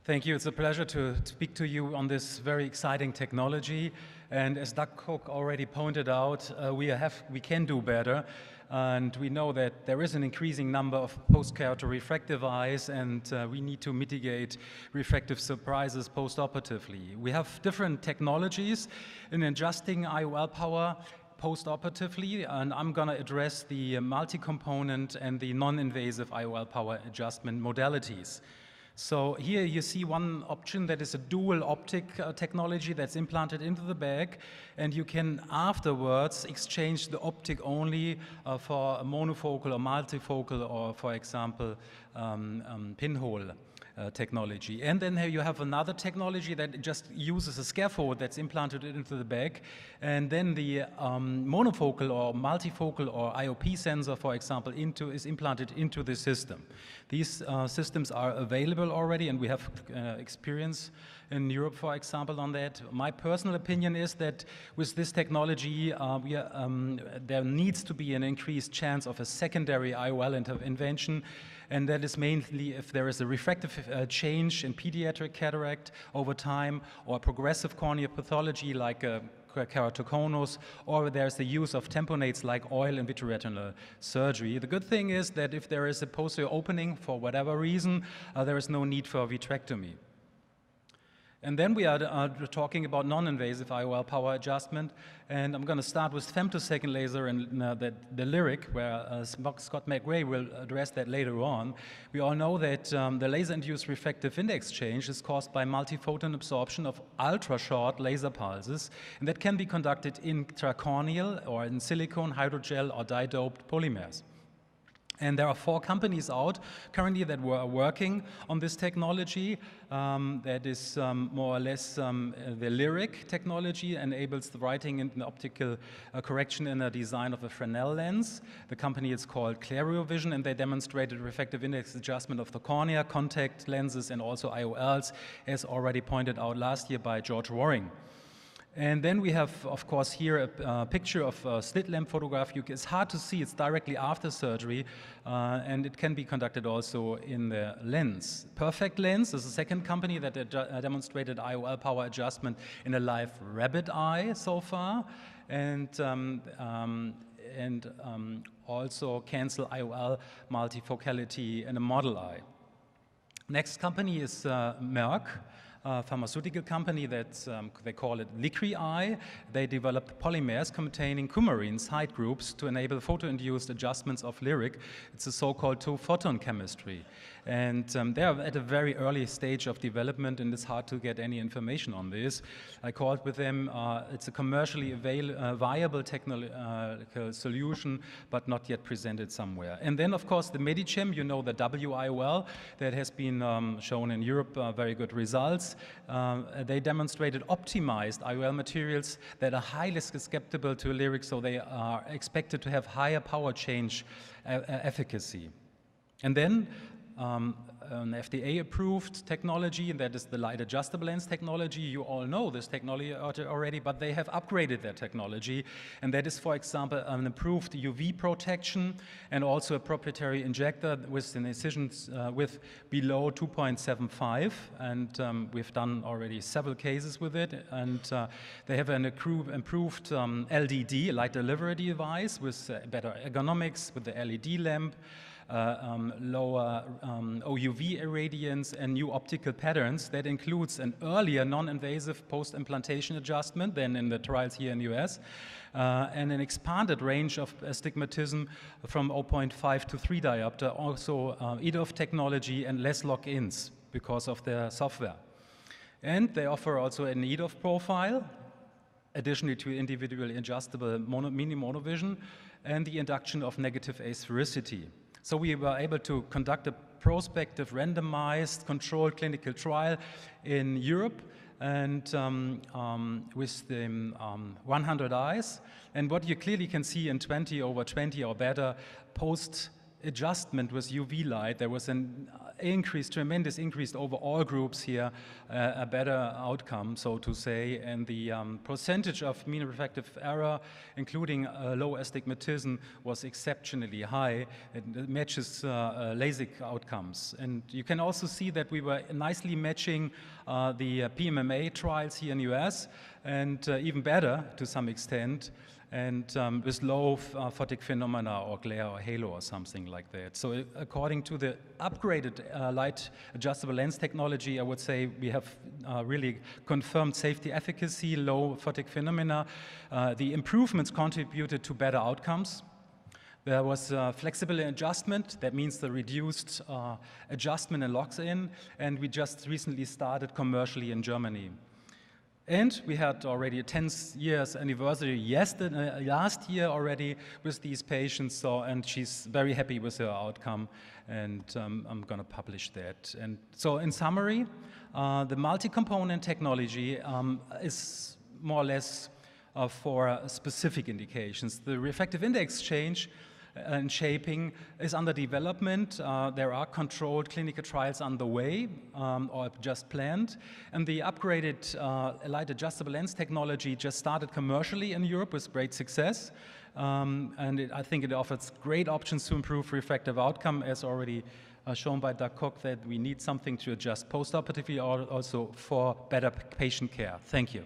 Thank you. It's a pleasure to speak to you on this very exciting technology. And as Doug Cook already pointed out, we can do better. And we know that there is an increasing number of post-keratoconus refractive eyes, and we need to mitigate refractive surprises post-operatively. We have different technologies in adjusting IOL power post-operatively, and I'm going to address the multi-component and the non-invasive IOL power adjustment modalities. So here you see one option that is a dual optic technology that's implanted into the bag, and you can afterwards exchange the optic only for a monofocal or multifocal or, for example, pinhole technology. And then here you have another technology that just uses a scaffold that's implanted into the bag, and then the monofocal or multifocal or IOP sensor, for example, is implanted into the system. These systems are available already, and we have experience in Europe, for example, on that. My personal opinion is that with this technology, there needs to be an increased chance of a secondary IOL intervention, and that is mainly if there is a refractive change in pediatric cataract over time, or progressive corneal pathology like keratoconus, or there's the use of tamponates like oil and vitreoretinal surgery. The good thing is that if there is a posterior opening for whatever reason, there is no need for vitrectomy. And then we are talking about non-invasive IOL power adjustment, and I'm going to start with femtosecond laser and the LIRIC, where Scott McRae will address that later on. We all know that the laser-induced refractive index change is caused by multiphoton absorption of ultra-short laser pulses, and that can be conducted intracorneal or in silicone, hydrogel, or dye-doped polymers. And there are 4 companies out currently that were working on this technology. That is more or less the LIRIC technology enables the writing and optical correction in the design of a Fresnel lens. The company is called Clariovision, and they demonstrated refractive index adjustment of the cornea, contact lenses, and also IOLs, as already pointed out last year by George Waring. And then we have, of course, here a picture of a slit lamp photograph. It's hard to see, it's directly after surgery, and it can be conducted also in the lens. Perfect Lens is the second company that demonstrated IOL power adjustment in a live rabbit eye so far, and also cancel IOL multifocality in a model eye. Next company is Merck. Pharmaceutical company that they call it LICRI. They developed polymers containing coumarin side groups to enable photo-induced adjustments of LIRIC. It's a so-called two-photon chemistry. And they are at a very early stage of development, and it's hard to get any information on this. I called with them, it's a commercially viable technical solution, but not yet presented somewhere. And then, of course, the Medichem, you know, the WIOL, that has been shown in Europe, very good results. They demonstrated optimized IOL materials that are highly susceptible to LIRIC, so they are expected to have higher power change efficacy. And then an FDA-approved technology, and that is the light adjustable lens technology. You all know this technology already, but they have upgraded their technology, and that is, for example, an improved UV protection and also a proprietary injector with an incisions width below 2.75, and we've done already several cases with it, and they have an improved LDD, light delivery device, with better ergonomics with the LED lamp, lower OUV irradiance, and new optical patterns. That includes an earlier non-invasive post-implantation adjustment than in the trials here in the US, and an expanded range of astigmatism from 0.5 to 3 diopter, also EDOF technology and less lock-ins because of their software. And they offer also an EDOF profile, additionally to individually adjustable mini monovision, and the induction of negative asphericity. So we were able to conduct a prospective randomized controlled clinical trial in Europe, and with the 100 eyes. And what you clearly can see in 20/20 or better post adjustment with UV light, there was an tremendous increase over all groups here, a better outcome, so to say, and the percentage of mean refractive error, including low astigmatism, was exceptionally high. It matches LASIK outcomes. And you can also see that we were nicely matching the PMMA trials here in the US, and even better to some extent, and with low photic phenomena or glare or halo or something like that. So according to the upgraded light adjustable lens technology, I would say we have really confirmed safety efficacy, low photic phenomena. The improvements contributed to better outcomes. There was flexible adjustment, that means the reduced adjustment and locks in, and we just recently started commercially in Germany. And we had already a 10 years anniversary last year already with these patients, and she's very happy with her outcome, and I'm going to publish that. And so in summary, the multi-component technology is more or less for specific indications. The refractive index change and shaping is under development. There are controlled clinical trials underway or just planned. And the upgraded light adjustable lens technology just started commercially in Europe with great success. I think it offers great options to improve refractive outcome, as already shown by Dr. Cook, that we need something to adjust postoperatively or also for better patient care. Thank you.